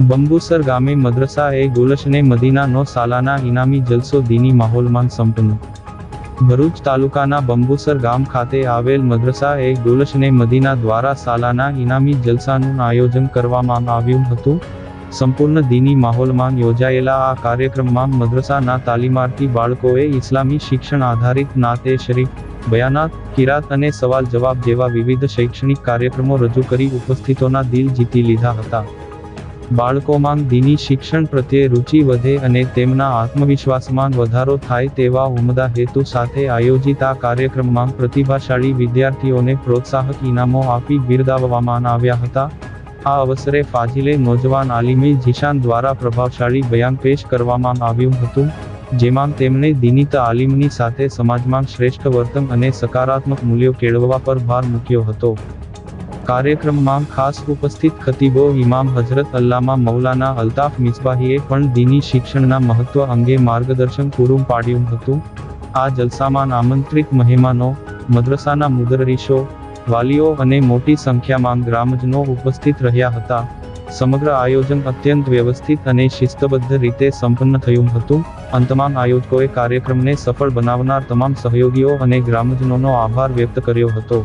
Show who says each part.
Speaker 1: બંબુસર ગામે મદ્રસા એ ગુલશને મદીનાનો સાલાના ઇનામી જલસો દીની માહોલમાં સંપન્ન। ભરૂચ તાલુકાના બંબુસર ગામ ખાતે આવેલ મદ્રસા એ ગુલશને મદીના દ્વારા સાલાના ઇનામી જલસાનું આયોજન કરવામાં આવ્યું હતું। સંપૂર્ણ દીની માહોલમાં યોજાયેલા આ કાર્યક્રમમાં મદ્રસાના તાલીમાર્થી બાળકોએ ઇસ્લામી શિક્ષણ આધારિત નાતે શરીફ, બયાનાત, કિરાત અને સવાલ જવાબ જેવા વિવિધ શૈક્ષણિક કાર્યક્રમો રજૂ કરી ઉપસ્થિતોના દિલ જીતી લીધા હતા। બાળકોમાં દીની શિક્ષણ પ્રત્યે રુચિ વધે અને તેમના આત્મવિશ્વાસમાં વધારો થાય તેવા ઉમદા હેતુ સાથે આયોજિત આ કાર્યક્રમમાં પ્રતિભાશાળી વિદ્યાર્થીઓને પ્રોત્સાહક ઇનામો આપી બિરદાવવામાં આવ્યા હતા। આ અવસરે ફાજિલે નોજવાન આલિમે જીશાન દ્વારા પ્રભાવશાળી બયાન પેશ કરવામાં આવ્યું હતું, જેમાં તેમણે દીની તાલીમની સાથે સમાજમાં શ્રેષ્ઠ વર્તન અને સકારાત્મક મૂલ્યો કેળવવા પર ભાર મૂક્યો હતો। કાર્યક્રમમાં ખાસ ઉપસ્થિત ખતીબો ઇમામ હજરત અલ્લામા મૌલાના અલ્તાફ મિસબાહીએ પણ દીની શિક્ષણના મહત્વ અંગે માર્ગદર્શન પૂરું પાડ્યું હતું। આ જલસામાં આમંત્રિત મહેમાનો, મદ્રસાના મુદર્રીસો, વાલીઓ અને મોટી સંખ્યામાં ગ્રામજનો ઉપસ્થિત રહ્યા હતા। સમગ્ર આયોજન અત્યંત વ્યવસ્થિત અને શિસ્તબદ્ધ રીતે સંપન્ન થયું હતું। અંતમાં આયોજકોએ કાર્યક્રમને સફળ બનાવનાર તમામ સહયોગીઓ અને ગ્રામજનોનો આભાર વ્યક્ત કર્યો હતો।